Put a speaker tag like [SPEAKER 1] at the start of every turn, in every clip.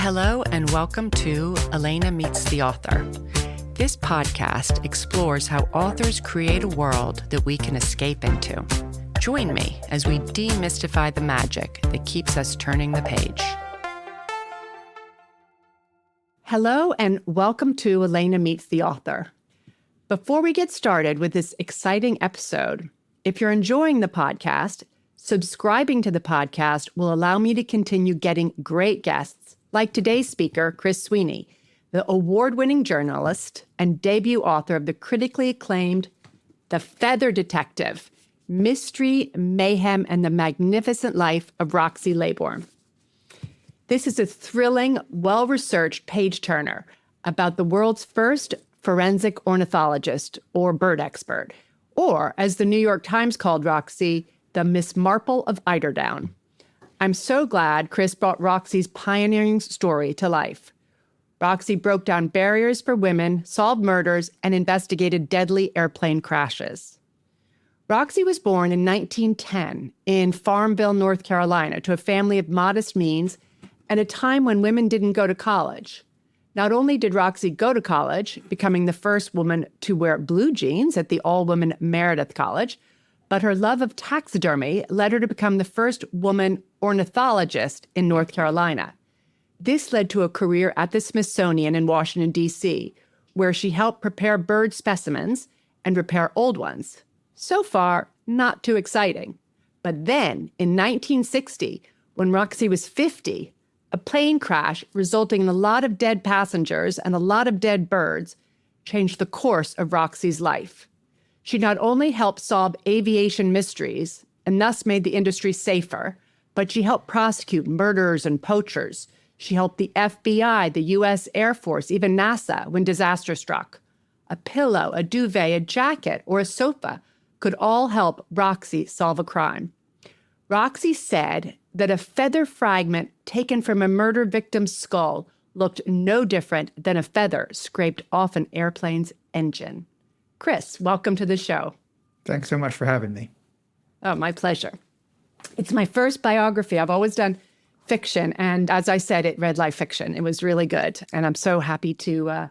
[SPEAKER 1] Hello and welcome to Elena Meets the Author. This podcast explores how authors create a world that we can escape into. Join me as we demystify the magic that keeps us turning the page. Hello and welcome to Elena Meets the Author. Before we get started with this exciting episode, if you're enjoying the podcast, subscribing to the podcast will allow me to continue getting great guests like today's speaker, Chris Sweeney, the award-winning journalist and debut author of the critically acclaimed The Feather Detective, Mystery, Mayhem, and the Magnificent Life of Roxie Laybourne. This is a thrilling, well-researched page-turner about the world's first forensic ornithologist or bird expert, or as the New York Times called Roxie, the Miss Marple of Eiderdown. I'm so glad Chris brought Roxie's pioneering story to life. Roxie broke down barriers for women, solved murders, and investigated deadly airplane crashes. Roxie was born in 1910 in Farmville, North Carolina, to a family of modest means at a time when women didn't go to college. Not only did Roxie go to college, becoming the first woman to wear blue jeans at the all-women Meredith College, but her love of taxidermy led her to become the first woman ornithologist in North Carolina. This led to a career at the Smithsonian in Washington, D.C., where she helped prepare bird specimens and repair old ones. So far, not too exciting. But then, in 1960, when Roxie was 50, a plane crash resulting in a lot of dead passengers and a lot of dead birds changed the course of Roxie's life. She not only helped solve aviation mysteries and thus made the industry safer, but she helped prosecute murderers and poachers. She helped the FBI, the U.S. Air Force, even NASA when disaster struck. A pillow, a duvet, a jacket, or a sofa could all help Roxie solve a crime. Roxie said that a feather fragment taken from a murder victim's skull looked no different than a feather scraped off an airplane's engine. Chris, welcome to the show.
[SPEAKER 2] Thanks so much for having me.
[SPEAKER 1] Oh, my pleasure. It's my first biography. I've always done fiction, and as I said, it read like fiction. It was really good, and I'm so happy to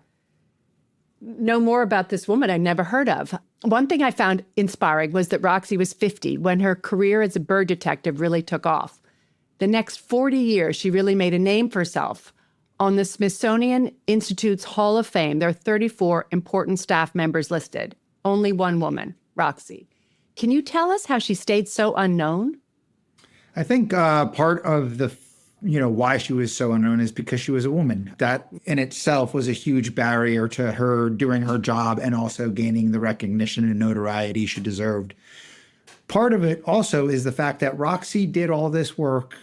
[SPEAKER 1] know more about this woman I never heard of. One thing I found inspiring was that Roxie was 50 when her career as a bird detective really took off. The next 40 years, she really made a name for herself. On the Smithsonian Institute's Hall of Fame, there are 34 important staff members listed. Only one woman, Roxie. Can you tell us how she stayed so unknown?
[SPEAKER 2] I think part of the, why she was so unknown is because she was a woman. That in itself was a huge barrier to her doing her job and also gaining the recognition and notoriety she deserved. Part of it also is the fact that Roxie did all this work,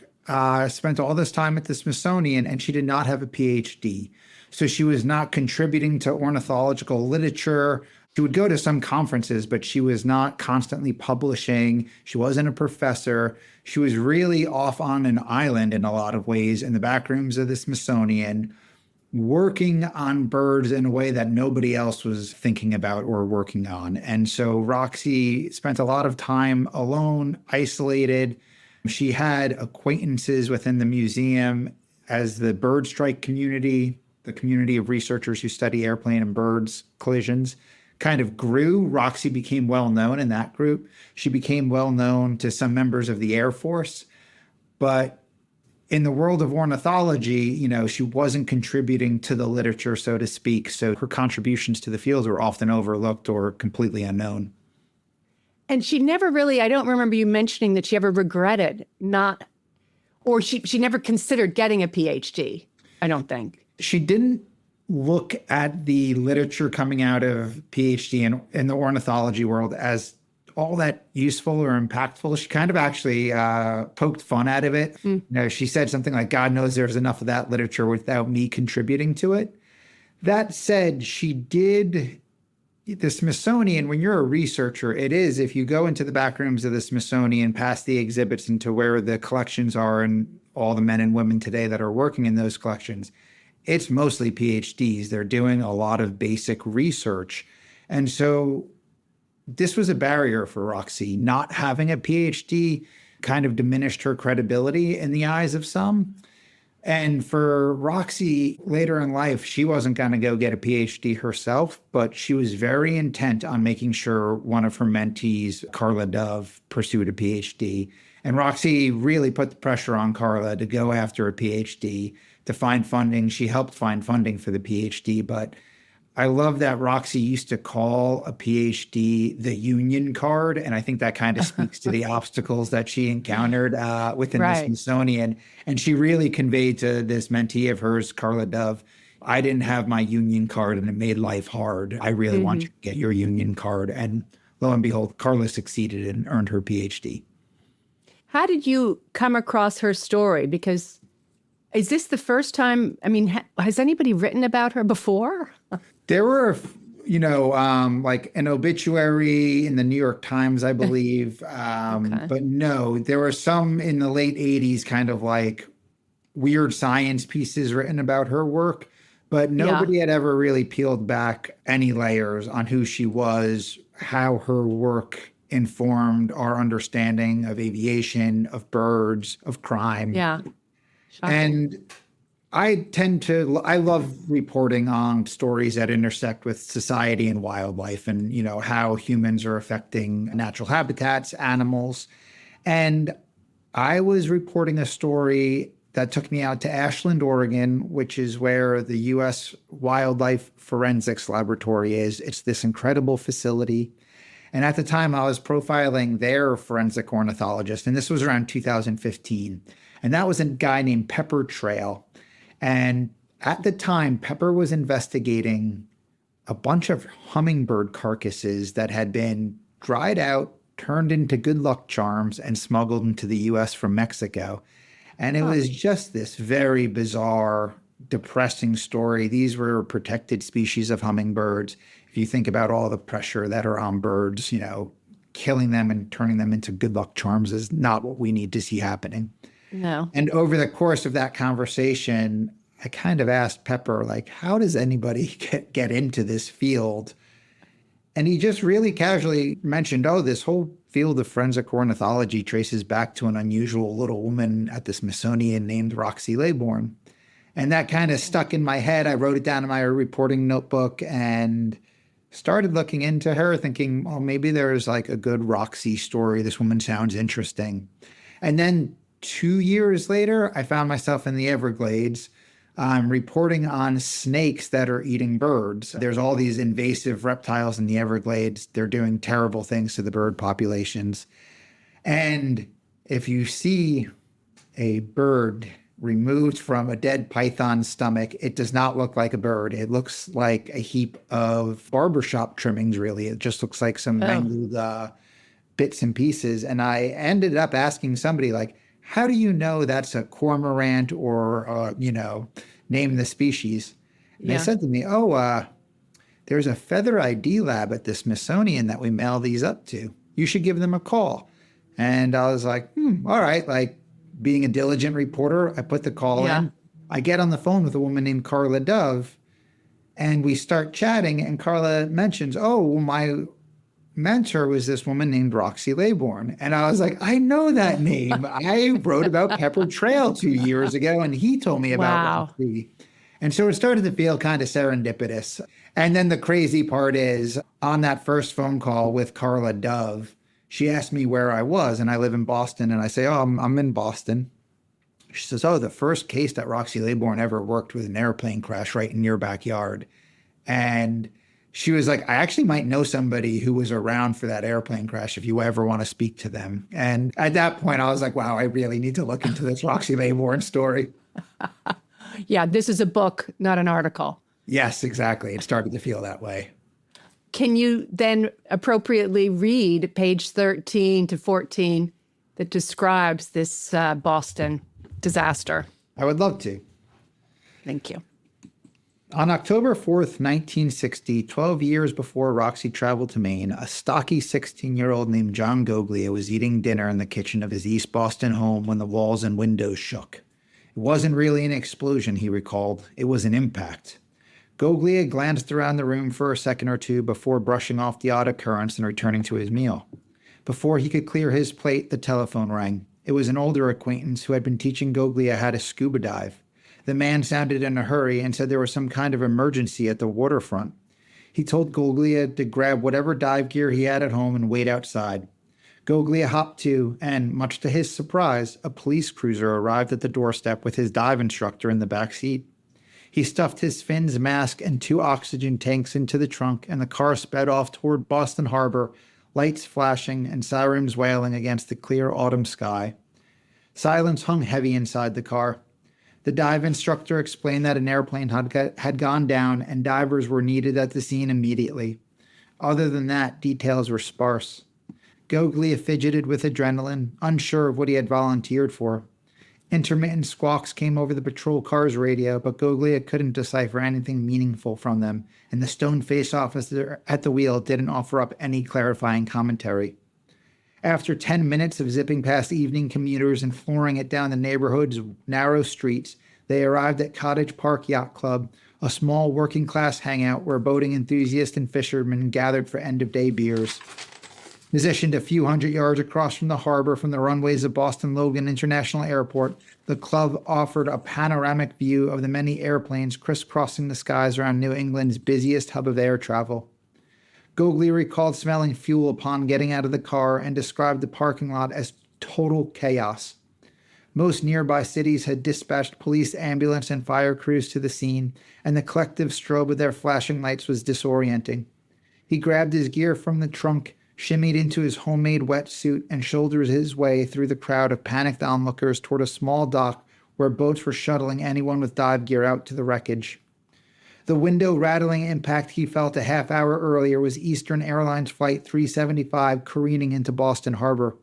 [SPEAKER 2] spent all this time at the Smithsonian, and she did not have a PhD. So she was not contributing to ornithological literature. She would go to some conferences, but she was not constantly publishing. She wasn't a professor. She was really off on an island in a lot of ways in the back rooms of the Smithsonian, working on birds in a way that nobody else was thinking about or working on. And so Roxie spent a lot of time alone, isolated. She had acquaintances within the museum as the bird strike community, the community of researchers who study airplane and birds collisions, kind of grew. Roxie became well known in that group. She became well known to some members of the Air Force. But in the world of ornithology, she wasn't contributing to the literature, so to speak. So her contributions to the field were often overlooked or completely unknown.
[SPEAKER 1] And she never really, I don't remember you mentioning that she ever regretted she never considered getting a PhD, I don't think.
[SPEAKER 2] She didn't look at the literature coming out of PhD in the ornithology world as all that useful or impactful. She kind of actually poked fun out of it. She said something like, God knows there's enough of that literature without me contributing to it. That said, she did... The Smithsonian, when you're a researcher, it is, if you go into the back rooms of the Smithsonian, past the exhibits into where the collections are and all the men and women today that are working in those collections, it's mostly PhDs. They're doing a lot of basic research. And so this was a barrier for Roxie. Not having a PhD kind of diminished her credibility in the eyes of some. And for Roxie, later in life, she wasn't going to go get a PhD herself, but she was very intent on making sure one of her mentees, Carla Dove, pursued a PhD. And Roxie really put the pressure on Carla to go after a PhD, to find funding. She helped find funding for the PhD, but I love that Roxie used to call a PhD the union card. And I think that kind of speaks to the obstacles that she encountered within the
[SPEAKER 1] Right.
[SPEAKER 2] Smithsonian. And she really conveyed to this mentee of hers, Carla Dove, I didn't have my union card and it made life hard. I really want you to get your union card. And lo and behold, Carla succeeded and earned her PhD.
[SPEAKER 1] How did you come across her story? Because is this the first time? I mean, has anybody written about her before?
[SPEAKER 2] There were, like an obituary in the New York Times, I believe.
[SPEAKER 1] Okay.
[SPEAKER 2] But no, there were some in the late 80s, kind of like weird science pieces written about her work. But nobody had ever really peeled back any layers on who she was, how her work informed our understanding of aviation, of birds, of crime.
[SPEAKER 1] Yeah. Shocking.
[SPEAKER 2] And I love reporting on stories that intersect with society and wildlife and, how humans are affecting natural habitats, animals. And I was reporting a story that took me out to Ashland, Oregon, which is where the U.S. Wildlife Forensics Laboratory is. It's this incredible facility. And at the time, I was profiling their forensic ornithologist, and this was around 2015. And that was a guy named Pepper Trail. And at the time, Pepper was investigating a bunch of hummingbird carcasses that had been dried out, turned into good luck charms, and smuggled into the US from Mexico. And it was just this very bizarre, depressing story. These were protected species of hummingbirds. If you think about all the pressure that are on birds, killing them and turning them into good luck charms is not what we need to see happening.
[SPEAKER 1] No.
[SPEAKER 2] And over the course of that conversation, I kind of asked Pepper, like, how does anybody get into this field? And he just really casually mentioned, oh, this whole field of forensic ornithology traces back to an unusual little woman at the Smithsonian named Roxie Laybourne. And that kind of stuck in my head. I wrote it down in my reporting notebook and started looking into her, thinking, oh, maybe there's like a good Roxie story. This woman sounds interesting. And then 2 years later, I found myself in the Everglades reporting on snakes that are eating birds. There's all these invasive reptiles in the Everglades. They're doing terrible things to the bird populations. And if you see a bird removed from a dead python's stomach, it does not look like a bird. It looks like a heap of barbershop trimmings, really. It just looks like some mangled bits and pieces. And I ended up asking somebody, like, how do you know that's a cormorant or, name the species? And they said to me, there's a feather ID lab at the Smithsonian that we mail these up to. You should give them a call. And I was like, all right. Like, being a diligent reporter, I put the call in. I get on the phone with a woman named Carla Dove, and we start chatting. And Carla mentions, my mentor was this woman named Roxie Laybourne. And I was like, I know that name. I wrote about Pepper Trail 2 years ago, and he told me about Roxie. And so it started to feel kind of serendipitous. And then the crazy part is, on that first phone call with Carla Dove, she asked me where I was, and I live in Boston. And I say, I'm in Boston. She says, the first case that Roxie Laybourne ever worked was an airplane crash right in your backyard. And she was like, I actually might know somebody who was around for that airplane crash if you ever want to speak to them. And at that point, I was like, wow, I really need to look into this Roxie Laybourne story.
[SPEAKER 1] Yeah, this is a book, not an article.
[SPEAKER 2] Yes, exactly. It started to feel that way.
[SPEAKER 1] Can you then appropriately read page 13 to 14 that describes this Boston disaster?
[SPEAKER 2] I would love to.
[SPEAKER 1] Thank you.
[SPEAKER 2] On October 4th, 1960, 12 years before Roxie traveled to Maine, a stocky 16-year-old named John Goglia was eating dinner in the kitchen of his East Boston home when the walls and windows shook. It wasn't really an explosion, he recalled. It was an impact. Goglia glanced around the room for a second or two before brushing off the odd occurrence and returning to his meal. Before he could clear his plate, the telephone rang. It was an older acquaintance who had been teaching Goglia how to scuba dive. The man sounded in a hurry and said there was some kind of emergency at the waterfront. He told Goglia to grab whatever dive gear he had at home and wait outside. Goglia hopped to, and, much to his surprise, a police cruiser arrived at the doorstep with his dive instructor in the back seat. He stuffed his fins, mask, and 2 oxygen tanks into the trunk, and the car sped off toward Boston Harbor, lights flashing and sirens wailing against the clear autumn sky. Silence hung heavy inside the car. The dive instructor explained that an airplane had gone down and divers were needed at the scene immediately. Other than that, details were sparse. Goglia fidgeted with adrenaline, unsure of what he had volunteered for. Intermittent squawks came over the patrol car's radio, but Goglia couldn't decipher anything meaningful from them, and the stone-faced officer at the wheel didn't offer up any clarifying commentary. After 10 minutes of zipping past evening commuters and flooring it down the neighborhood's narrow streets, they arrived at Cottage Park Yacht Club, a small working-class hangout where boating enthusiasts and fishermen gathered for end-of-day beers. Positioned a few hundred yards across from the harbor from the runways of Boston Logan International Airport, the club offered a panoramic view of the many airplanes crisscrossing the skies around New England's busiest hub of air travel. Goglia recalled smelling fuel upon getting out of the car and described the parking lot as total chaos. Most nearby cities had dispatched police, ambulance, and fire crews to the scene, and the collective strobe of their flashing lights was disorienting. He grabbed his gear from the trunk, shimmied into his homemade wetsuit, and shouldered his way through the crowd of panicked onlookers toward a small dock where boats were shuttling anyone with dive gear out to the wreckage. The window-rattling impact he felt a half-hour earlier was Eastern Airlines Flight 375 careening into Boston Harbor.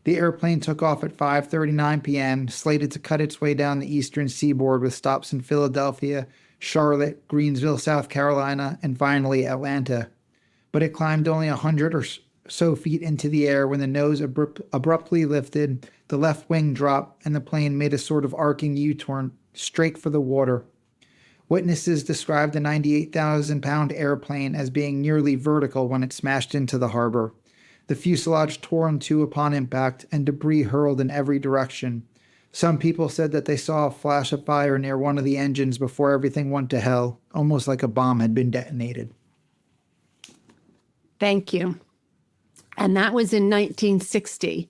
[SPEAKER 2] The airplane took off at 5:39 p.m., slated to cut its way down the eastern seaboard with stops in Philadelphia, Charlotte, Greensville, South Carolina, and finally Atlanta. But it climbed only 100 or so feet into the air when the nose abruptly lifted, the left wing dropped, and the plane made a sort of arcing U-turn straight for the water. Witnesses described the 98,000-pound airplane as being nearly vertical when it smashed into the harbor. The fuselage tore in two upon impact, and debris hurled in every direction. Some people said that they saw a flash of fire near one of the engines before everything went to hell, almost like a bomb had been detonated.
[SPEAKER 1] Thank you. And that was in 1960.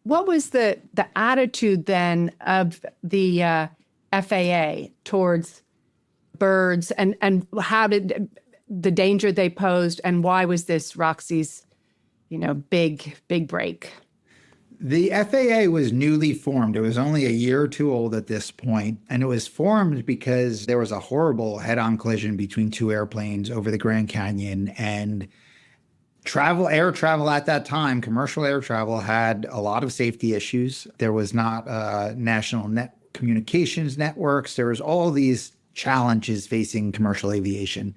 [SPEAKER 1] What was the attitude then of the FAA towards birds, and how did the danger they posed, and why was this Roxie's, big break?
[SPEAKER 2] The FAA was newly formed. It was only a year or two old at this point, and it was formed because there was a horrible head-on collision between 2 airplanes over the Grand Canyon, and air travel at that time, commercial air travel, had a lot of safety issues. There was not national communications networks. There was all these challenges facing commercial aviation.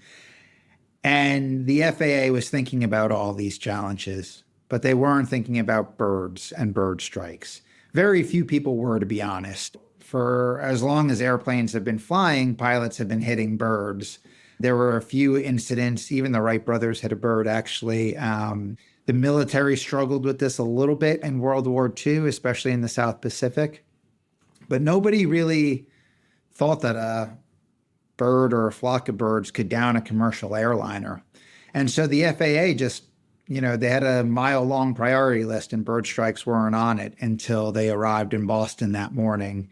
[SPEAKER 2] And the FAA was thinking about all these challenges, but they weren't thinking about birds and bird strikes. Very few people were, to be honest. For as long as airplanes have been flying, pilots have been hitting birds. There were a few incidents. Even the Wright brothers hit a bird, actually. The military struggled with this a little bit in World War II, especially in the South Pacific. But nobody really thought that a bird or a flock of birds could down a commercial airliner. And so the FAA just, they had a mile-long priority list, and bird strikes weren't on it until they arrived in Boston that morning.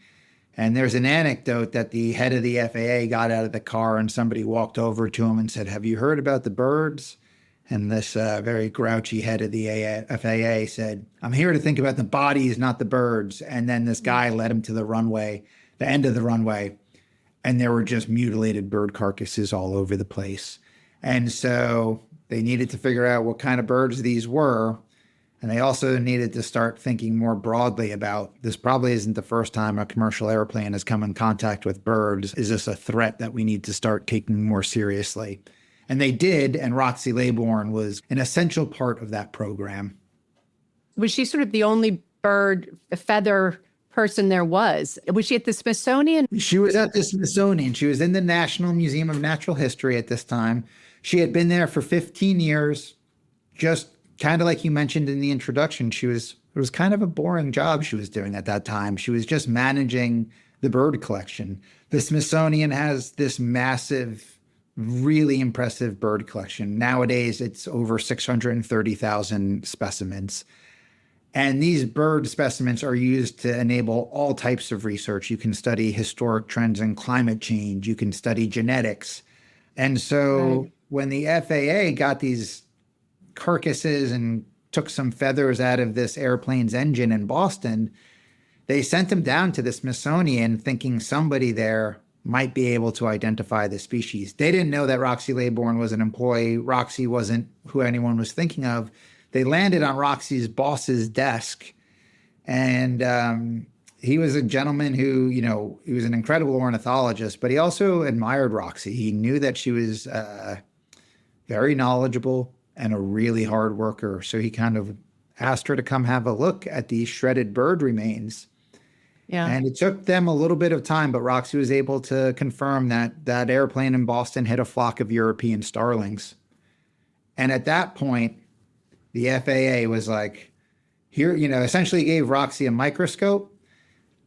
[SPEAKER 2] And there's an anecdote that the head of the FAA got out of the car and somebody walked over to him and said, "Have you heard about the birds?" And this very grouchy head of the FAA said, "I'm here to think about the bodies, not the birds." And then this guy led him to the runway, the end of the runway, and there were just mutilated bird carcasses all over the place. And so they needed to figure out what kind of birds these were. And they also needed to start thinking more broadly about, this probably isn't the first time a commercial airplane has come in contact with birds. Is this a threat that we need to start taking more seriously? And they did, and Roxie Laybourne was an essential part of that program.
[SPEAKER 1] Was she sort of the only feather person there was? Was she at the Smithsonian?
[SPEAKER 2] She was at the Smithsonian. She was in the National Museum of Natural History at this time. She had been there for 15 years, just kind of like you mentioned in the introduction. It was kind of a boring job she was doing at that time. She was just managing the bird collection. The Smithsonian has this massive, really impressive bird collection. Nowadays, it's over 630,000 specimens. And these bird specimens are used to enable all types of research. You can study historic trends in climate change. You can study genetics. And so when the FAA got these carcasses and took some feathers out of this airplane's engine in Boston, they sent them down to the Smithsonian thinking somebody there might be able to identify the species. They didn't know that Roxie Laybourne was an employee. Roxie wasn't who anyone was thinking of. They landed on Roxie's boss's desk, and he was a gentleman who, he was an incredible ornithologist, but he also admired Roxie. He knew that she was very knowledgeable and a really hard worker. So he kind of asked her to come have a look at these shredded bird remains.
[SPEAKER 1] Yeah.
[SPEAKER 2] And it took them a little bit of time, but Roxie was able to confirm that that airplane in Boston hit a flock of European starlings. And at that point, the FAA was like, here, essentially gave Roxie a microscope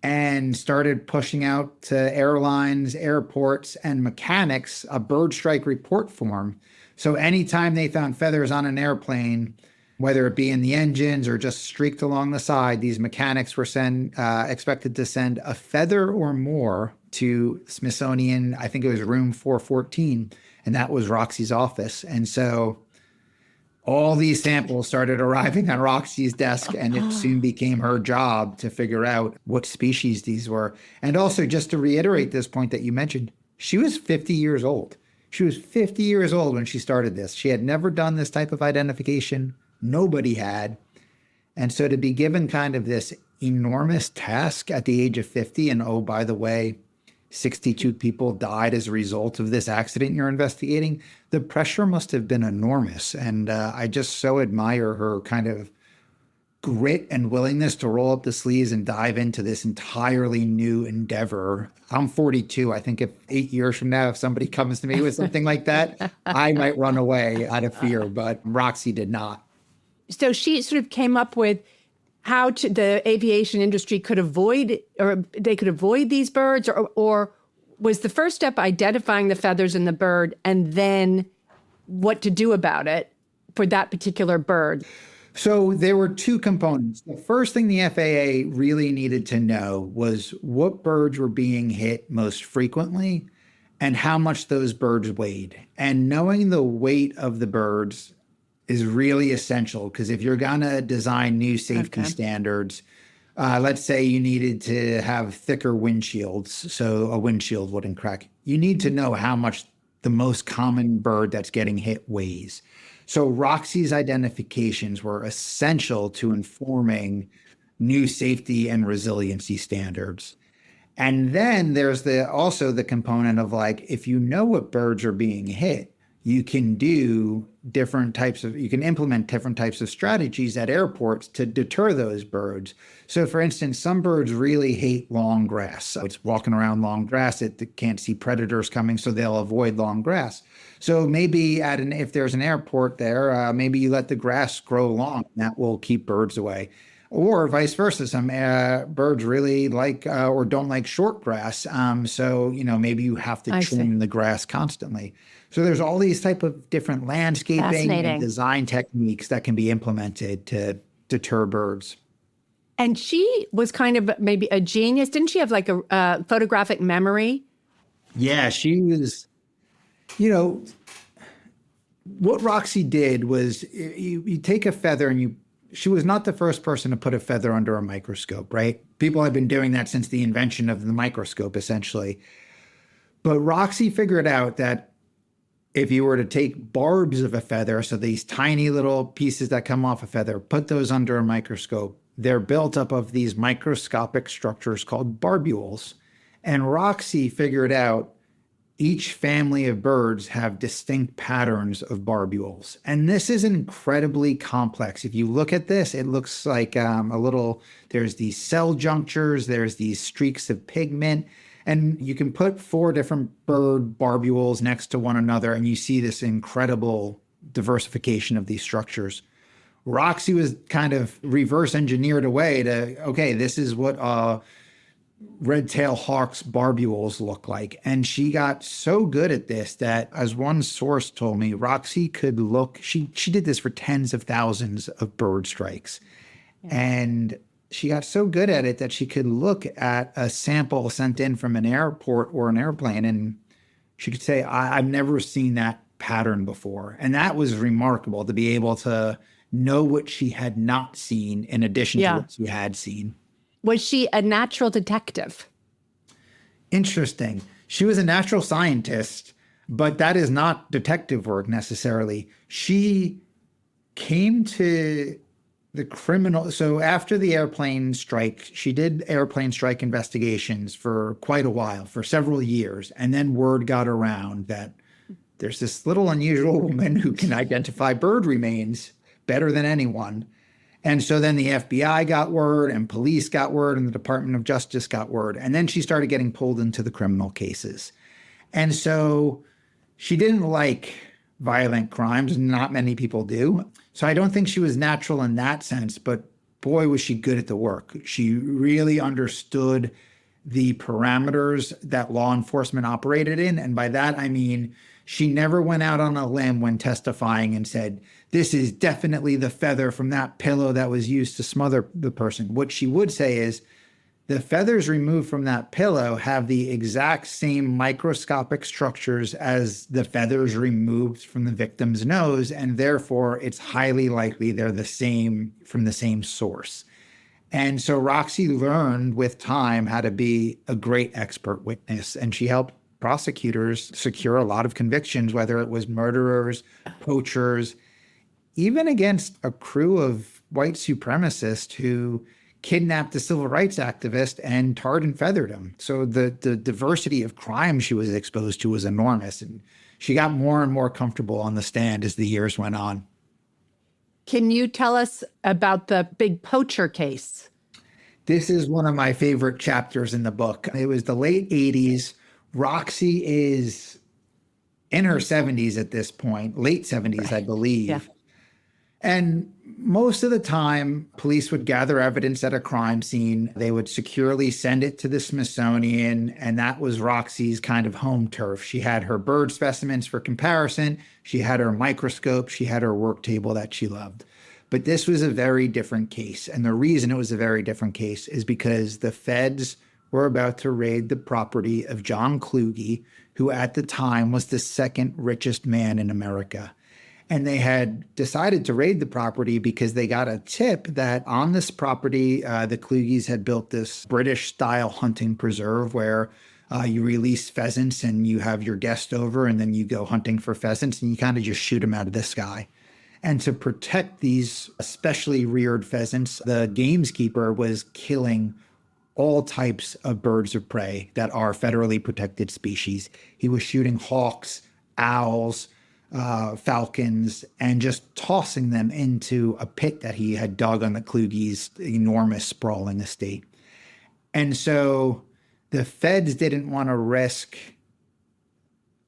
[SPEAKER 2] and started pushing out to airlines, airports, and mechanics a bird strike report form. So anytime they found feathers on an airplane, whether it be in the engines or just streaked along the side, these mechanics were expected to send a feather or more to Smithsonian, I think it was room 414, and that was Roxie's office. And so all these samples started arriving on Roxie's desk, and it soon became her job to figure out what species these were. And also, just to reiterate this point that you mentioned, she was 50 years old. She was 50 years old when she started this. She had never done this type of identification. Nobody had. And so to be given kind of this enormous task at the age of 50, and oh, by the way, 62 people died as a result of this accident you're investigating, the pressure must have been enormous. And I just so admire her kind of grit and willingness to roll up the sleeves and dive into this entirely new endeavor. I'm 42. I think if 8 years from now, if somebody comes to me with something like that, I might run away out of fear, but Roxie did not.
[SPEAKER 1] So she sort of came up with how the aviation industry could avoid, or they could avoid these birds, or was the first step identifying the feathers in the bird and then what to do about it for that particular bird?
[SPEAKER 2] So there were two components. The first thing the FAA really needed to know was what birds were being hit most frequently and how much those birds weighed. And knowing the weight of the birds is really essential, because if you're going to design new safety standards, let's say you needed to have thicker windshields so a windshield wouldn't crack, you need to know how much the most common bird that's getting hit weighs. So Roxie's identifications were essential to informing new safety and resiliency standards. And then there's also the component of, like, if you know what birds are being hit, you can implement different types of strategies at airports to deter those birds. So for instance, some birds really hate long grass. So it's walking around long grass, it can't see predators coming, so they'll avoid long grass. So maybe if there's an airport there, maybe you let the grass grow long, and that will keep birds away. Or vice versa. Some birds really like or don't like short grass. So, maybe you have to trim the grass constantly. So there's all these type of different landscaping and design techniques that can be implemented to deter birds.
[SPEAKER 1] And she was kind of maybe a genius. Didn't she have like a photographic memory?
[SPEAKER 2] Yeah, she was, what Roxie did was you take a feather and she was not the first person to put a feather under a microscope, right? People have been doing that since the invention of the microscope, essentially. But Roxie figured out that if you were to take barbs of a feather, so these tiny little pieces that come off a feather, put those under a microscope, they're built up of these microscopic structures called barbules. And Roxie figured out each family of birds have distinct patterns of barbules. And this is incredibly complex. If you look at this, it looks like there's these cell junctures, there's these streaks of pigment, and you can put 4 different bird barbules next to one another, and you see this incredible diversification of these structures. Roxie was kind of reverse engineered away to, okay, this is what red-tailed hawks barbules look like. And she got so good at this that, as one source told me, Roxie could look, she did this for tens of thousands of bird strikes. Yeah. And she got so good at it that she could look at a sample sent in from an airport or an airplane, and she could say, I've never seen that pattern before. And that was remarkable, to be able to know what she had not seen in addition to what she had seen.
[SPEAKER 1] Was she a natural detective?
[SPEAKER 2] Interesting. She was a natural scientist, but that is not detective work necessarily. She came to the criminal. So after the airplane strike, she did airplane strike investigations for quite a while, for several years. And then word got around that there's this little unusual woman who can identify bird remains better than anyone. And so then the FBI got word, and police got word, and the Department of Justice got word. And then she started getting pulled into the criminal cases. And so she didn't like violent crimes. Not many people do. So I don't think she was natural in that sense, but boy, was she good at the work. She really understood the parameters that law enforcement operated in. And by that, I mean, she never went out on a limb when testifying and said, this is definitely the feather from that pillow that was used to smother the person. What she would say is, the feathers removed from that pillow have the exact same microscopic structures as the feathers removed from the victim's nose, and therefore it's highly likely they're the same, from the same source. And so Roxie learned with time how to be a great expert witness, and she helped prosecutors secure a lot of convictions, whether it was murderers, poachers, even against a crew of white supremacists who kidnapped a civil rights activist and tarred and feathered him. So the diversity of crime she was exposed to was enormous. And she got more and more comfortable on the stand as the years went on.
[SPEAKER 1] Can you tell us about the big poacher case?
[SPEAKER 2] This is one of my favorite chapters in the book. It was the late 80s. Roxie is in her 70s at this point, late 70s, I believe. Yeah. And most of the time, police would gather evidence at a crime scene. They would securely send it to the Smithsonian, and that was Roxie's kind of home turf. She had her bird specimens for comparison. She had her microscope. She had her work table that she loved. But this was a very different case. And the reason it was a very different case is because the feds were about to raid the property of John Kluge, who at the time was the second richest man in America. And they had decided to raid the property because they got a tip that on this property, the Kluges had built this British-style hunting preserve where you release pheasants and you have your guest over, and then you go hunting for pheasants and you kind of just shoot them out of the sky. And to protect these specially reared pheasants, the gameskeeper was killing all types of birds of prey that are federally protected species. He was shooting hawks, owls, falcons, and just tossing them into a pit that he had dug on the Kluge's enormous sprawling estate. And so the feds didn't want to risk,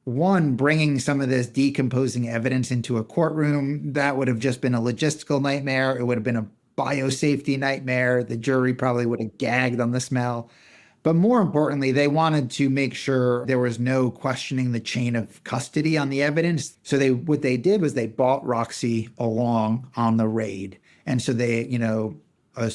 [SPEAKER 2] one, bringing some of this decomposing evidence into a courtroom. That would have just been a logistical nightmare. It would have been a biosafety nightmare. The jury probably would have gagged on the smell. But more importantly, they wanted to make sure there was no questioning the chain of custody on the evidence. So what they did was they brought Roxie along on the raid. And so they, a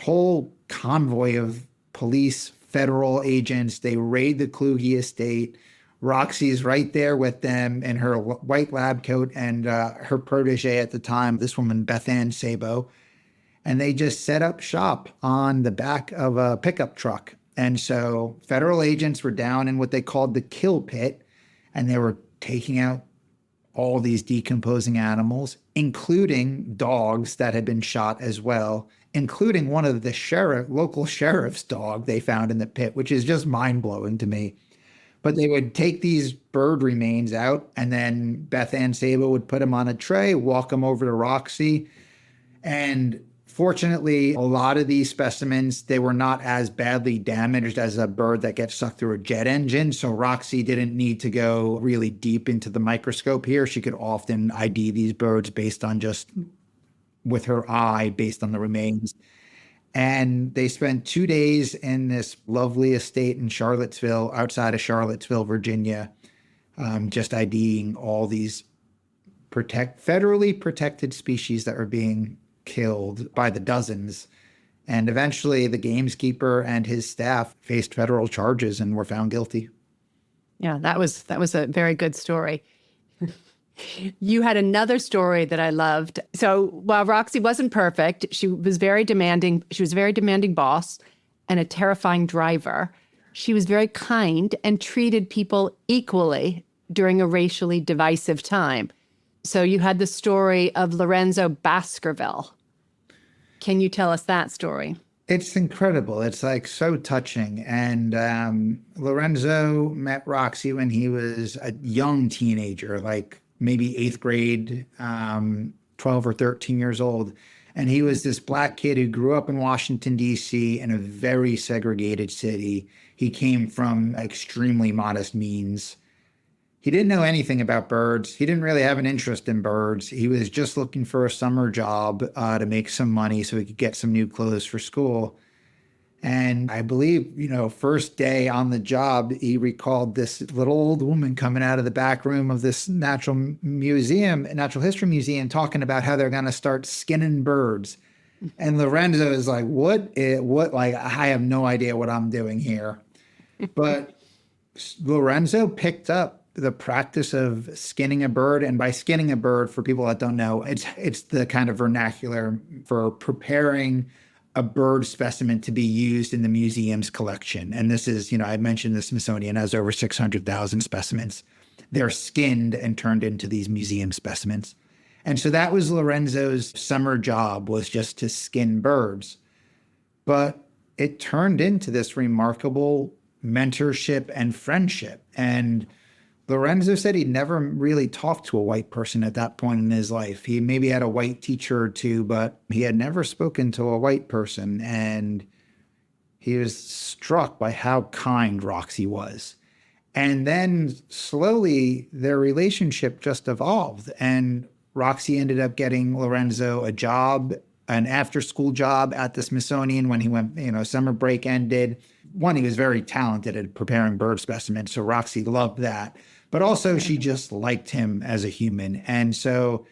[SPEAKER 2] whole convoy of police, federal agents, they raid the Kluge estate. Roxie's right there with them in her white lab coat and her protege at the time, this woman, Beth Ann Sabo. And they just set up shop on the back of a pickup truck. And so federal agents were down in what they called the kill pit, and they were taking out all these decomposing animals, including dogs that had been shot as well, including one of the local sheriff's dog they found in the pit, which is just mind-blowing to me. But they would take these bird remains out, and then Beth Ann Sabo would put them on a tray, walk them over to Roxie, and fortunately, a lot of these specimens, they were not as badly damaged as a bird that gets sucked through a jet engine. So Roxie didn't need to go really deep into the microscope here. She could often ID these birds based on just with her eye, based on the remains. And they spent 2 days in this lovely estate in Charlottesville, outside of Charlottesville, Virginia, just IDing all these federally protected species that were being killed by the dozens. And eventually the gameskeeper and his staff faced federal charges and were found guilty.
[SPEAKER 1] Yeah, that was a very good story. You had another story that I loved. So while Roxie wasn't perfect, she was very demanding. She was a very demanding boss and a terrifying driver. She was very kind and treated people equally during a racially divisive time. So you had the story of Lorenzo Baskerville. Can you tell us that story?
[SPEAKER 2] It's incredible. It's like so touching. And Lorenzo met Roxie when he was a young teenager, like maybe 8th grade, 12 or 13 years old. And he was this Black kid who grew up in Washington, D.C. in a very segregated city. He came from extremely modest means. He didn't know anything about birds. He didn't really have an interest in birds. He was just looking for a summer job to make some money so he could get some new clothes for school. And I believe, first day on the job, he recalled this little old woman coming out of the back room of this natural history museum, talking about how they're going to start skinning birds. And Lorenzo is like, what? Like, I have no idea what I'm doing here. But Lorenzo picked up the practice of skinning a bird. And by skinning a bird, for people that don't know, it's the kind of vernacular for preparing a bird specimen to be used in the museum's collection. And this is, I mentioned the Smithsonian has over 600,000 specimens. They're skinned and turned into these museum specimens. And so that was Lorenzo's summer job, was just to skin birds. But it turned into this remarkable mentorship and friendship. And Lorenzo said he'd never really talked to a white person at that point in his life. He maybe had a white teacher or two, but he had never spoken to a white person. And he was struck by how kind Roxie was. And then slowly their relationship just evolved. And Roxie ended up getting Lorenzo a job, an after-school job at the Smithsonian when he went, summer break ended. One, he was very talented at preparing bird specimens, so Roxie loved that. But also she just liked him as a human. And so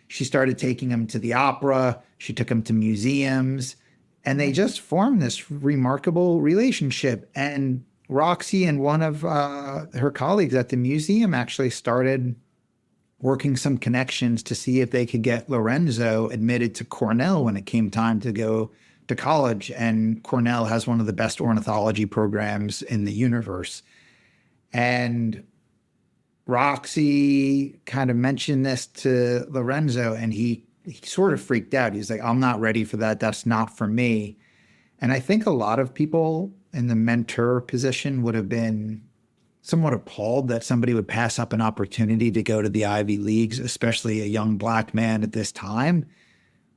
[SPEAKER 2] she started taking him to the opera. She took him to museums. And they just formed this remarkable relationship. And Roxie and one of her colleagues at the museum actually started working some connections to see if they could get Lorenzo admitted to Cornell when it came time to go to college. And Cornell has one of the best ornithology programs in the universe. And Roxie kind of mentioned this to Lorenzo, and he sort of freaked out. He's like, I'm not ready for that. That's not for me. And I think a lot of people in the mentor position would have been somewhat appalled that somebody would pass up an opportunity to go to the Ivy Leagues, especially a young Black man at this time.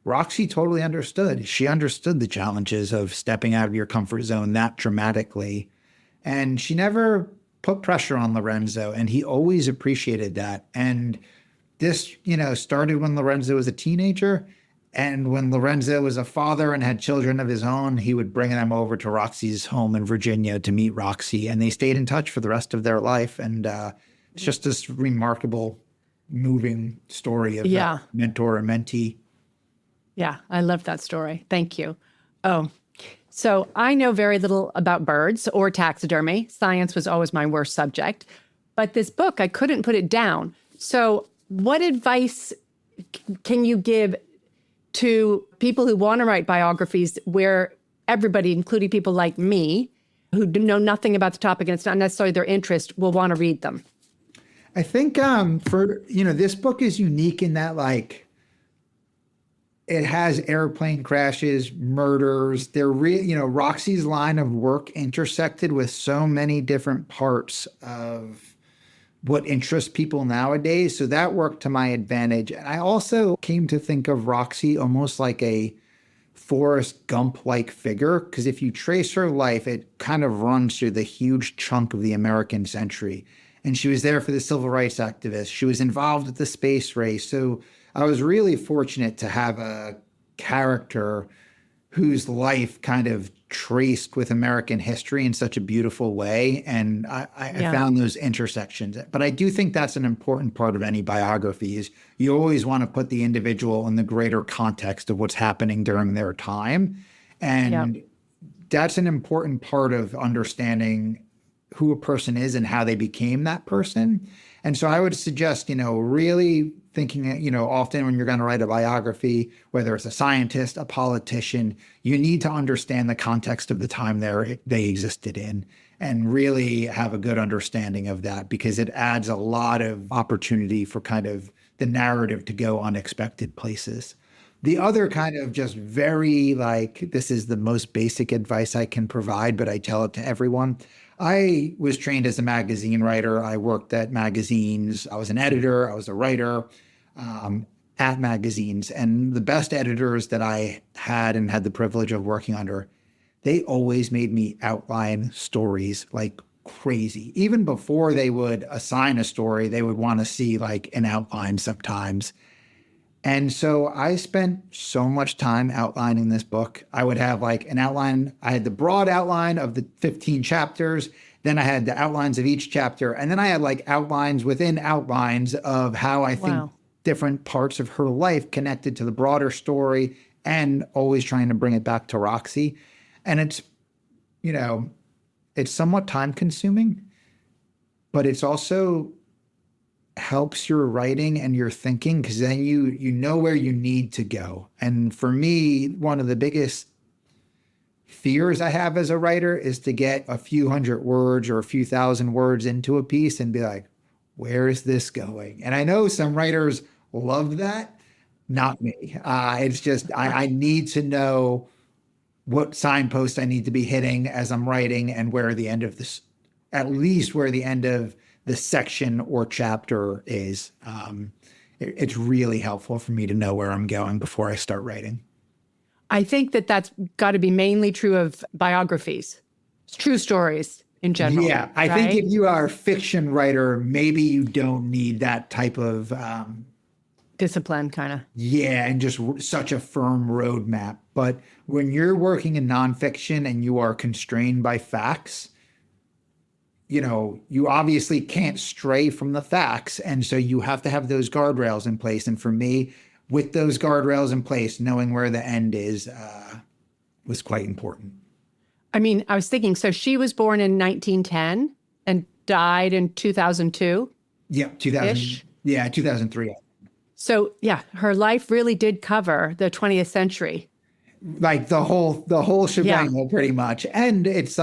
[SPEAKER 2] Roxie totally understood. She understood the challenges of stepping out of your comfort zone that dramatically. And she never put pressure on Lorenzo, and he always appreciated that. And this, started when Lorenzo was a teenager. And when Lorenzo was a father and had children of his own, he would bring them over to Roxie's home in Virginia to meet Roxie. And they stayed in touch for the rest of their life. And it's just this remarkable, moving story of mentor and mentee.
[SPEAKER 1] Yeah, I love that story. Thank you. Oh, so I know very little about birds or taxidermy. Science was always my worst subject. But this book, I couldn't put it down. So what advice can you give to people who want to write biographies where everybody, including people like me, who know nothing about the topic and it's not necessarily their interest, will want to read them?
[SPEAKER 2] I think this book is unique in that, like, it has airplane crashes, murders. Roxie's line of work intersected with so many different parts of what interests people nowadays. So that worked to my advantage. And I also came to think of Roxie almost like a Forrest Gump-like figure, because if you trace her life, it kind of runs through the huge chunk of the American century. And she was there for the civil rights activists. She was involved with the space race. So I was really fortunate to have a character whose life kind of traced with American history in such a beautiful way. And I found those intersections. But I do think that's an important part of any biography is you always want to put the individual in the greater context of what's happening during their time. And that's an important part of understanding who a person is and how they became that person. And so I would suggest, really thinking, often when you're going to write a biography, whether it's a scientist, a politician, you need to understand the context of the time they existed in and really have a good understanding of that, because it adds a lot of opportunity for kind of the narrative to go unexpected places. The other kind of just very this is the most basic advice I can provide, but I tell it to everyone. I was trained as a magazine writer. I worked at magazines. I was an editor. I was a writer at magazines. And the best editors that I had and had the privilege of working under, they always made me outline stories like crazy. Even before they would assign a story, they would want to see an outline sometimes. And so I spent so much time outlining this book. I would have an outline. I had the broad outline of the 15 chapters. Then I had the outlines of each chapter. And then I had outlines within outlines of how I think different parts of her life connected to the broader story, and always trying to bring it back to Roxie. And it's, it's somewhat time consuming, but it's also helps your writing and your thinking, because then you know where you need to go. And for me, one of the biggest fears I have as a writer is to get a few hundred words or a few thousand words into a piece and be like, where is this going? And I know some writers love that. Not me. It's just I need to know what signpost I need to be hitting as I'm writing, and where the end of this, at least where the end of the section or chapter is. It's really helpful for me to know where I'm going before I start writing.
[SPEAKER 1] I think that's got to be mainly true of biographies, true stories in general.
[SPEAKER 2] Yeah, I think if you are a fiction writer, maybe you don't need that type of
[SPEAKER 1] discipline, kind of.
[SPEAKER 2] Yeah, and just such a firm roadmap. But when you're working in nonfiction and you are constrained by facts, you obviously can't stray from the facts. And so you have to have those guardrails in place. And for me, with those guardrails in place, knowing where the end is was quite important.
[SPEAKER 1] I mean, I was thinking, so she was born in 1910 and died in 2002?
[SPEAKER 2] Yeah, 2000. Yeah, 2003.
[SPEAKER 1] So yeah, her life really did cover the 20th century.
[SPEAKER 2] The whole shebang, pretty much. And it's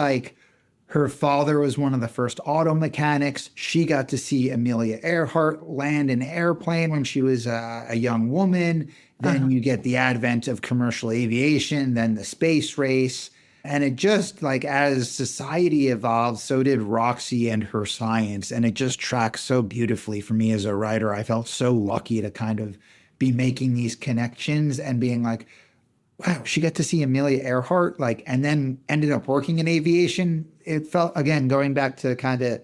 [SPEAKER 2] her father was one of the first auto mechanics. She got to see Amelia Earhart land an airplane when she was a young woman. Then you get the advent of commercial aviation, then the space race. And it just as society evolved, so did Roxie and her science. And it just tracks so beautifully for me as a writer. I felt so lucky to kind of be making these connections and being wow, she got to see Amelia Earhart, and then ended up working in aviation. It felt, again, going back to kind of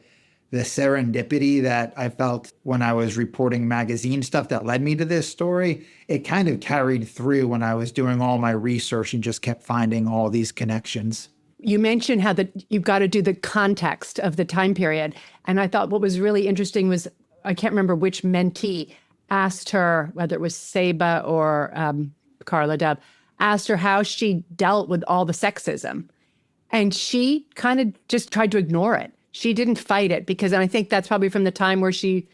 [SPEAKER 2] the serendipity that I felt when I was reporting magazine stuff that led me to this story. It kind of carried through when I was doing all my research and just kept finding all these connections.
[SPEAKER 1] You mentioned how you've got to do the context of the time period. And I thought what was really interesting was, I can't remember which mentee asked her, whether it was Saba or Carla Deb, asked her how she dealt with all the sexism. And she kind of just tried to ignore it. She didn't fight it, because I think that's probably from the time where she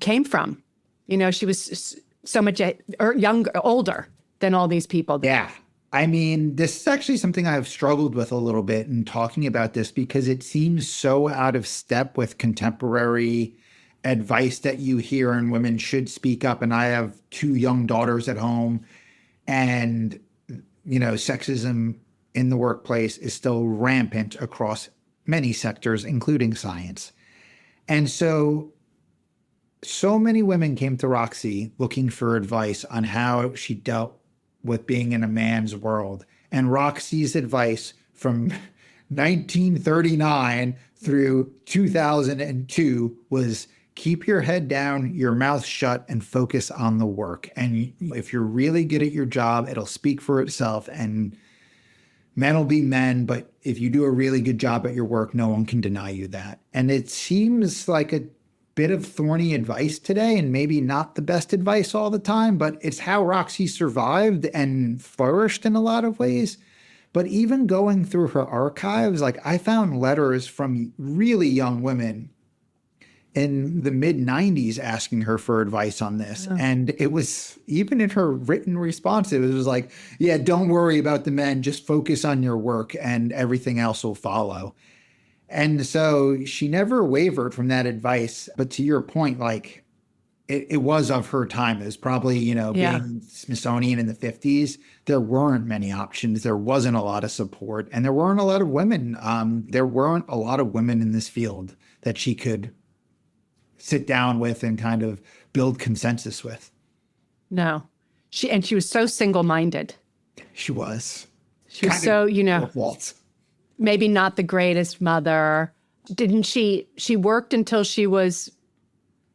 [SPEAKER 1] came from. She was so much older than all these people.
[SPEAKER 2] Yeah. I mean, this is actually something I've struggled with a little bit in talking about this, because it seems so out of step with contemporary advice that you hear, and women should speak up. And I have 2 young daughters at home. And, sexism in the workplace is still rampant across many sectors, including science. And so many women came to Roxie looking for advice on how she dealt with being in a man's world. And Roxie's advice from 1939 through 2002 was keep your head down, your mouth shut, and focus on the work. And if you're really good at your job, it'll speak for itself. And men will be men, but if you do a really good job at your work, no one can deny you that. And it seems like a bit of thorny advice today, and maybe not the best advice all the time, but it's how Roxie survived and flourished in a lot of ways. But even going through her archives, like I found letters from really young women in the mid 90s asking her for advice on this. Oh. And it was, even in her written response, it was like, yeah, don't worry about the men, just focus on your work and everything else will follow. And so she never wavered from that advice. But to your point, like it was of her time. It was probably, being Smithsonian in the 50s, there weren't many options. There wasn't a lot of support, and there weren't a lot of women. There weren't a lot of women in this field that she could sit down with and kind of build consensus with.
[SPEAKER 1] No. She was so single-minded.
[SPEAKER 2] She was.
[SPEAKER 1] She was so, maybe not the greatest mother. Didn't she worked until she was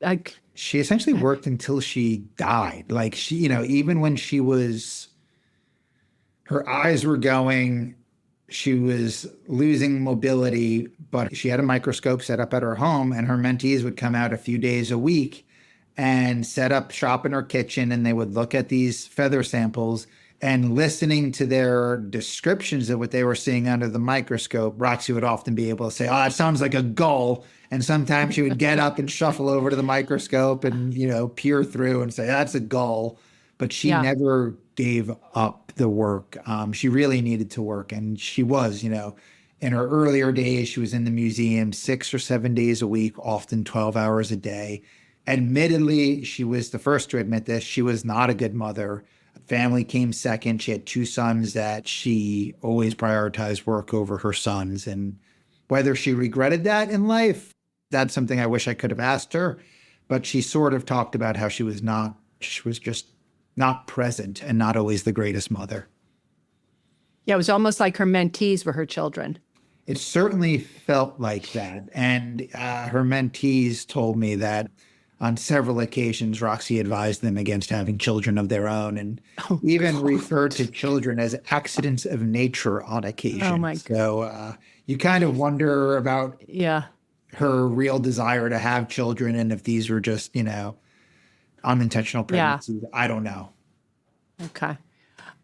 [SPEAKER 1] like...
[SPEAKER 2] She essentially worked until she died. Like she, even when she was, her eyes were going, she was losing mobility, but she had a microscope set up at her home, and her mentees would come out a few days a week and set up shop in her kitchen, and they would look at these feather samples, and listening to their descriptions of what they were seeing under the microscope, Roxie would often be able to say, oh, it sounds like a gull. And sometimes she would get up and shuffle over to the microscope and, peer through and say, that's a gull. But she never gave up the work. She really needed to work. And she was, in her earlier days, she was in the museum 6 or 7 days a week, often 12 hours a day. Admittedly, she was the first to admit this. She was not a good mother. Family came second. She had 2 sons that she always prioritized work over her sons. And whether she regretted that in life, that's something I wish I could have asked her. But she sort of talked about how she was just not present and not always the greatest mother.
[SPEAKER 1] Yeah, it was almost like her mentees were her children.
[SPEAKER 2] It certainly felt like that. And her mentees told me that on several occasions, Roxie advised them against having children of their own, and referred to children as accidents of nature on occasion.
[SPEAKER 1] Oh my God.
[SPEAKER 2] So you kind of wonder about her real desire to have children, and if these were just, unintentional pregnancies. I don't know.
[SPEAKER 1] Okay.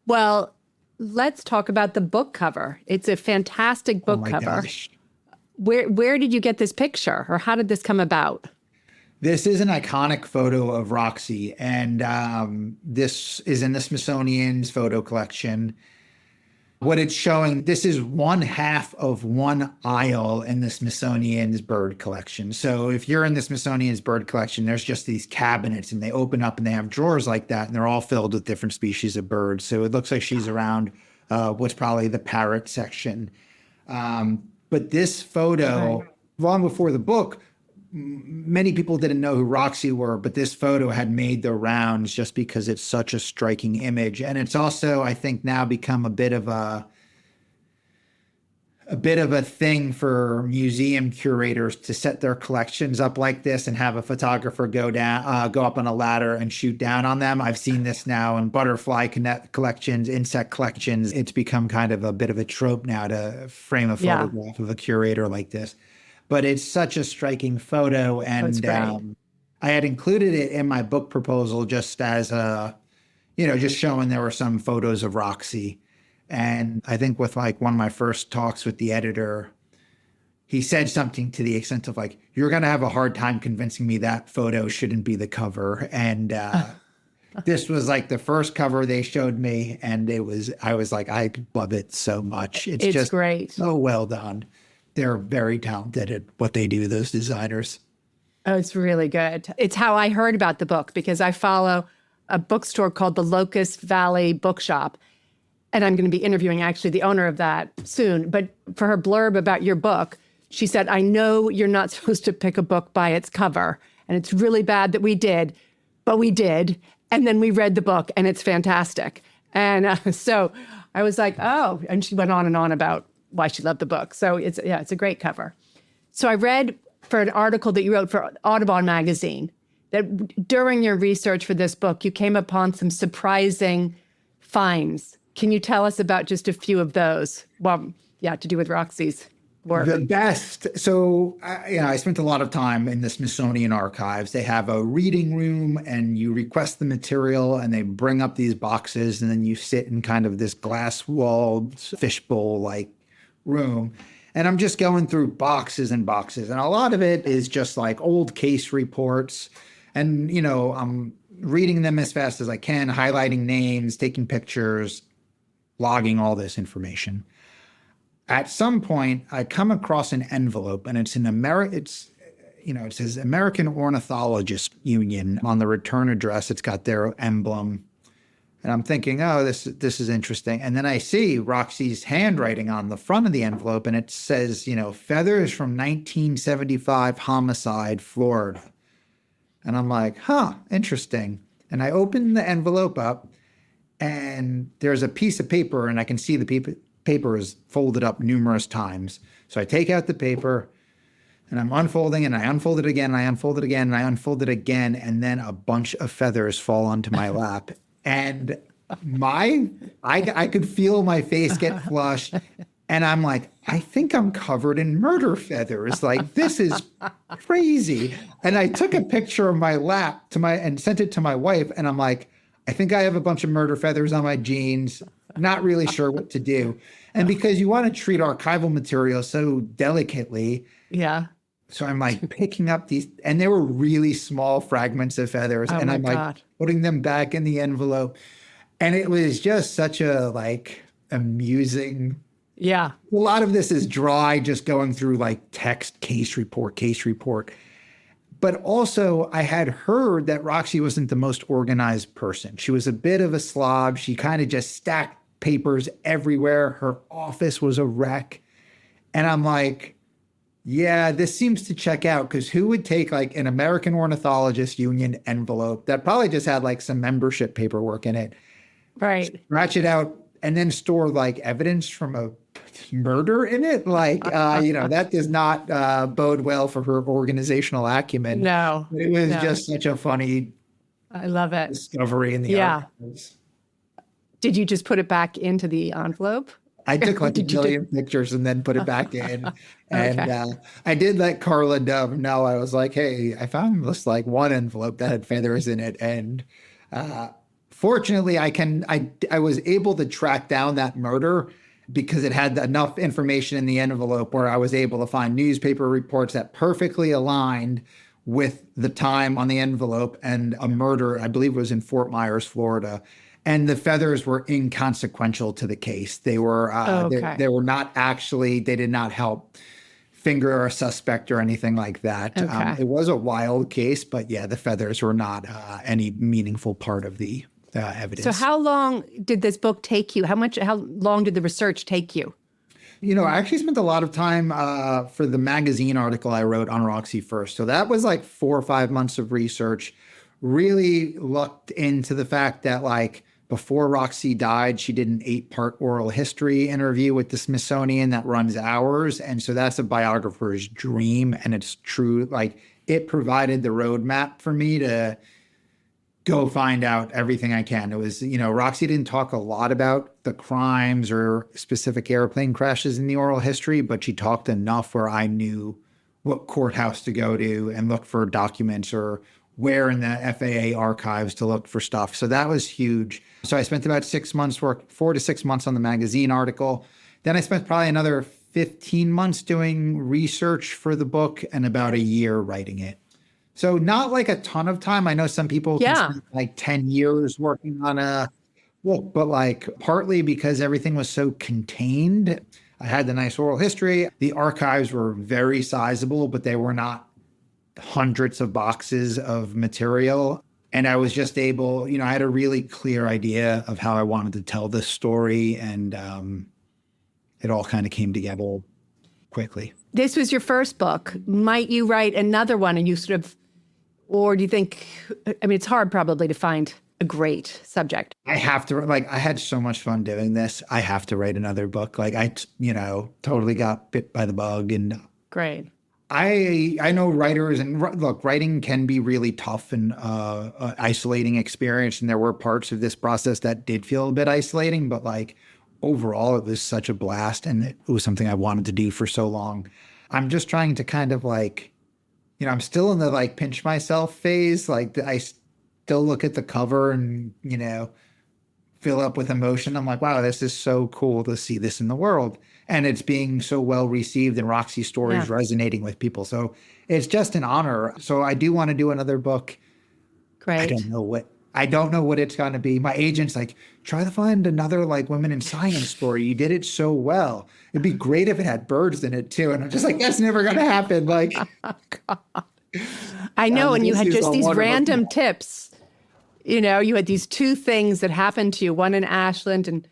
[SPEAKER 1] Well, let's talk about the book cover. It's a fantastic book cover.
[SPEAKER 2] Gosh.
[SPEAKER 1] Where did you get this picture, or how did this come about?
[SPEAKER 2] This is an iconic photo of Roxie, and this is in the Smithsonian's photo collection. What it's showing, this is one half of one aisle in the Smithsonian's bird collection. So if you're in the Smithsonian's bird collection, there's just these cabinets, and they open up and they have drawers like that, and they're all filled with different species of birds. So it looks like she's around what's probably the parrot section. But this photo, long before the book, many people didn't know who Roxie were, but this photo had made the rounds just because it's such a striking image. And it's also, I think, now become a bit of a thing for museum curators to set their collections up like this and have a photographer go up on a ladder and shoot down on them. I've seen this now in butterfly collections, insect collections. It's become kind of a bit of a trope now to frame a photograph of a curator like this. But it's such a striking photo, and I had included it in my book proposal just as just showing there were some photos of Roxie. And I think with like one of my first talks with the editor, he said something to the extent of like, you're going to have a hard time convincing me that photo shouldn't be the cover. And this was like the first cover they showed me, and I was like, I love it so much. It's just
[SPEAKER 1] great.
[SPEAKER 2] So well done. They're very talented at what they do, those designers.
[SPEAKER 1] Oh, it's really good. It's how I heard about the book, because I follow a bookstore called the Locust Valley Bookshop. And I'm going to be interviewing actually the owner of that soon. But for her blurb about your book, she said, I know you're not supposed to pick a book by its cover. And it's really bad that we did, but we did. And then we read the book, and it's fantastic. And so I was like, oh, and she went on and on about why she loved the book. So it's a great cover. So I read for an article that you wrote for Audubon magazine, that during your research for this book, you came upon some surprising finds. Can you tell us about just a few of those? Well, yeah, to do with Roxie's work.
[SPEAKER 2] The best. So, I spent a lot of time in the Smithsonian archives. They have a reading room and you request the material and they bring up these boxes and then you sit in kind of this glass walled fishbowl like room. And I'm just going through boxes and boxes. And a lot of it is just like old case reports. And, I'm reading them as fast as I can, highlighting names, taking pictures, logging all this information. At some point, I come across an envelope, and it's it says American Ornithologist Union on the return address. It's got their emblem, and I'm thinking, oh, this is interesting. And then I see Roxie's handwriting on the front of the envelope, and it says, feathers from 1975 homicide, Florida. And I'm like, huh, interesting. And I open the envelope up, and there's a piece of paper, and I can see the paper is folded up numerous times. So I take out the paper and I'm unfolding and I unfold it again, and I unfold it again, and I unfold it again. And then a bunch of feathers fall onto my lap. And I could feel my face get flushed. And I'm like, I think I'm covered in murder feathers. Like, this is crazy. And I took a picture of my lap and sent it to my wife. And I'm like, I think I have a bunch of murder feathers on my jeans. Not really sure what to do. And because you want to treat archival material so delicately.
[SPEAKER 1] Yeah.
[SPEAKER 2] So I'm like picking up these, and they were really small fragments of feathers.
[SPEAKER 1] Oh,
[SPEAKER 2] and I'm like putting them back in the envelope. And it was just such a amusing.
[SPEAKER 1] Yeah.
[SPEAKER 2] A lot of this is dry, just going through text, case report. But also, I had heard that Roxie wasn't the most organized person. She was a bit of a slob. She kind of just stacked papers everywhere. Her office was a wreck. And I'm like, yeah, this seems to check out, because who would take an American Ornithologist Union envelope that probably just had some membership paperwork in it,
[SPEAKER 1] right,
[SPEAKER 2] scratch it out, and then store evidence from a murder in it? That does not bode well for her organizational acumen.
[SPEAKER 1] No.
[SPEAKER 2] It was just such a funny
[SPEAKER 1] I love it.
[SPEAKER 2] discovery in the archives.
[SPEAKER 1] Did you just put it back into the envelope?
[SPEAKER 2] I took a million pictures and then put it back in. And I did let Carla Dove know. I was like, hey, I found this one envelope that had feathers in it. And fortunately, I was able to track down that murder because it had enough information in the envelope where I was able to find newspaper reports that perfectly aligned with the time on the envelope and a murder, I believe it was in Fort Myers, Florida. And the feathers were inconsequential to the case. They were they were not actually, they did not help finger a suspect or anything like that.
[SPEAKER 1] Okay.
[SPEAKER 2] It was a wild case, but yeah, the feathers were not any meaningful part of the evidence.
[SPEAKER 1] So how long did this book take you? How long did the research take you?
[SPEAKER 2] I actually spent a lot of time for the magazine article I wrote on Roxie first. So that was 4 or 5 months of research. Really looked into the fact that before Roxie died, she did an 8-part oral history interview with the Smithsonian that runs hours. And so that's a biographer's dream. And it's true. It provided the roadmap for me to go find out everything I can. It was, Roxie didn't talk a lot about the crimes or specific airplane crashes in the oral history, but she talked enough where I knew what courthouse to go to and look for documents or where in the FAA archives to look for stuff. So that was huge. So I spent about 4 to 6 months on the magazine article. Then I spent probably another 15 months doing research for the book and about a year writing it. So not a ton of time. I know some people can spend 10 years working on a book, but partly because everything was so contained. I had the nice oral history. The archives were very sizable, but they were not hundreds of boxes of material. And I was just able, I had a really clear idea of how I wanted to tell this story. And it all kind of came together quickly.
[SPEAKER 1] This was your first book. Might you write another one and you or do you think, it's hard probably to find a great subject.
[SPEAKER 2] I have to, I had so much fun doing this. I have to write another book. I totally got bit by the bug. And
[SPEAKER 1] great.
[SPEAKER 2] I know writers, and look, writing can be really tough and isolating experience. And there were parts of this process that did feel a bit isolating, but like overall, it was such a blast, and it was something I wanted to do for so long. I'm just trying to kind of like, I'm still in the like pinch myself phase. Like I still look at the cover and fill up with emotion. I'm like, wow, this is so cool to see this in the world. And it's being so well received and Roxie's stories resonating with people. So it's just an honor. So I do want to do another book.
[SPEAKER 1] Great.
[SPEAKER 2] I don't know what it's going to be. My agent's like, try to find another like women in science story. You did it so well. It'd be great if it had birds in it too. And I'm just like, that's never going to happen. Like,
[SPEAKER 1] God. I know. And you had just these random tips. You had these two things that happened to you, one in Ashland and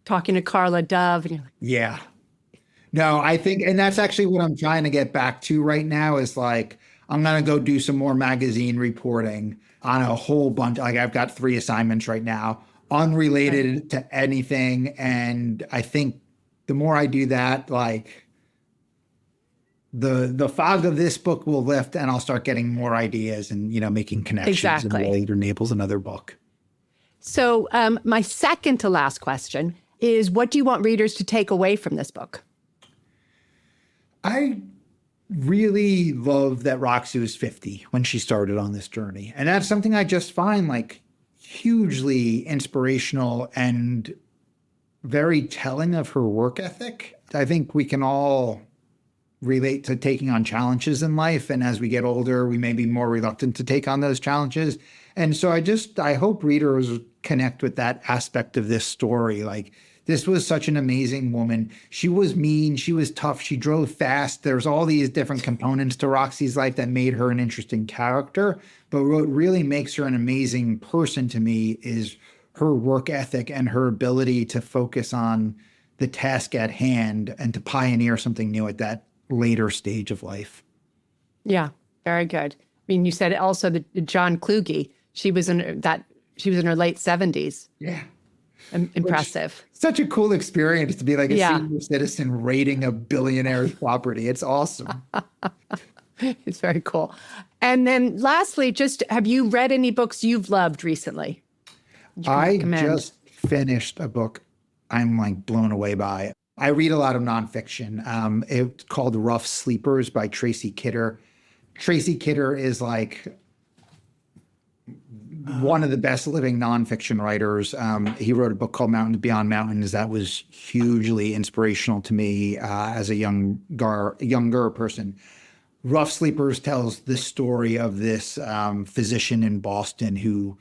[SPEAKER 1] talking to Carla Dove. And you're like,
[SPEAKER 2] yeah. No, I think, and that's actually what I'm trying to get back to right now is like, I'm going to go do some more magazine reporting on a whole bunch. Like I've got 3 assignments right now, unrelated to anything. And I think the more I do that, like the fog of this book will lift and I'll start getting more ideas and, making connections.
[SPEAKER 1] Exactly.
[SPEAKER 2] And later enables another book.
[SPEAKER 1] So my second to last question is, what do you want readers to take away from this book?
[SPEAKER 2] I really love that Roxie was 50 when she started on this journey. And that's something I just find like hugely inspirational and very telling of her work ethic. I think we can all relate to taking on challenges in life. And as we get older, we may be more reluctant to take on those challenges. And so I hope readers connect with that aspect of this story. Like, this was such an amazing woman. She was mean. She was tough. She drove fast. There's all these different components to Roxie's life that made her an interesting character. But what really makes her an amazing person to me is her work ethic and her ability to focus on the task at hand and to pioneer something new at that later stage of life.
[SPEAKER 1] Yeah, very good. I mean, you said also that John Kluge, she was in her late 70s.
[SPEAKER 2] Yeah.
[SPEAKER 1] Impressive.
[SPEAKER 2] Such a cool experience to be like a senior citizen raiding a billionaire's property. It's awesome.
[SPEAKER 1] It's very cool. And then lastly, just have you read any books you've loved recently?
[SPEAKER 2] I just finished a book I'm like blown away by. I read a lot of nonfiction. It's called Rough Sleepers by Tracy Kidder. Tracy Kidder is like one of the best living nonfiction writers. He wrote a book called Mountains Beyond Mountains that was hugely inspirational to me as a younger person. Rough Sleepers tells the story of this physician in Boston who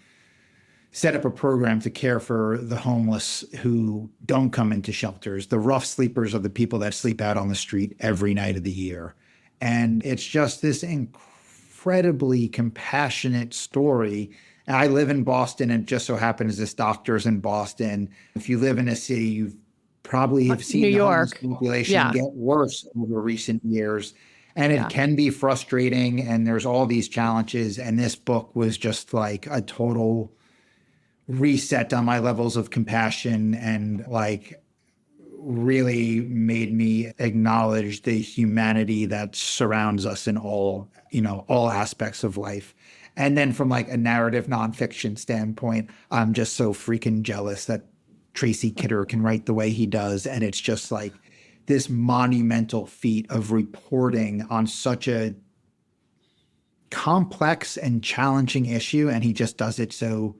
[SPEAKER 2] set up a program to care for the homeless who don't come into shelters. The rough sleepers are the people that sleep out on the street every night of the year. And it's just this incredibly compassionate story. I live in Boston, and it just so happens this doctor's in Boston. If you live in a city, you probably have seen
[SPEAKER 1] New
[SPEAKER 2] the
[SPEAKER 1] York
[SPEAKER 2] homeless population get worse over recent years. And it can be frustrating, and there's all these challenges. And this book was just like a total reset on my levels of compassion, and like really made me acknowledge the humanity that surrounds us in all aspects of life. And then from like a narrative nonfiction standpoint, I'm just so freaking jealous that Tracy Kidder can write the way he does. And it's just like this monumental feat of reporting on such a complex and challenging issue. And he just does it so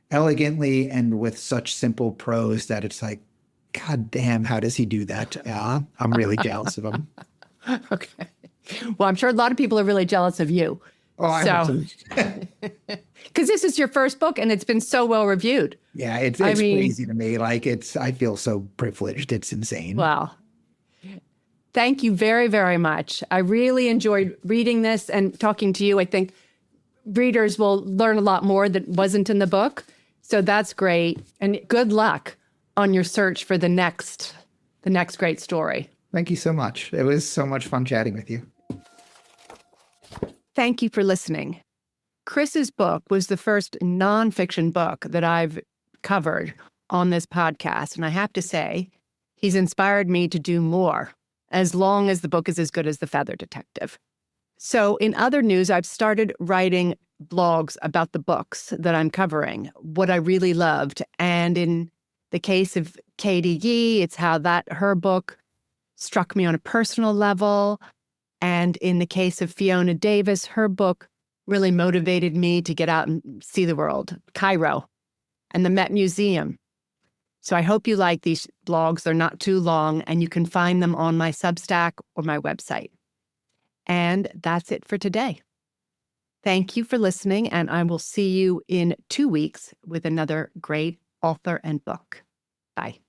[SPEAKER 2] elegantly and with such simple prose that it's like, God damn, how does he do that? Yeah, I'm really jealous of him.
[SPEAKER 1] Okay. Well, I'm sure a lot of people are really jealous of you.
[SPEAKER 2] Oh, I hope so.
[SPEAKER 1] Because this is your first book and it's been so well reviewed.
[SPEAKER 2] Yeah, it's crazy to me. Like I feel so privileged. It's insane.
[SPEAKER 1] Wow. Thank you very, very much. I really enjoyed reading this and talking to you. I think readers will learn a lot more that wasn't in the book. So that's great. And good luck on your search for the next great story.
[SPEAKER 2] Thank you so much. It was so much fun chatting with you.
[SPEAKER 1] Thank you for listening. Chris's book was the first nonfiction book that I've covered on this podcast. And I have to say, he's inspired me to do more as long as the book is as good as The Feather Detective. So in other news, I've started writing blogs about the books that I'm covering, what I really loved. And in the case of Katie Yee, it's how her book struck me on a personal level. And in the case of Fiona Davis, her book really motivated me to get out and see the world, Cairo and the Met Museum. So I hope you like these blogs. They're not too long, and you can find them on my Substack or my website. And that's it for today. Thank you for listening, and I will see you in 2 weeks with another great author and book. Bye.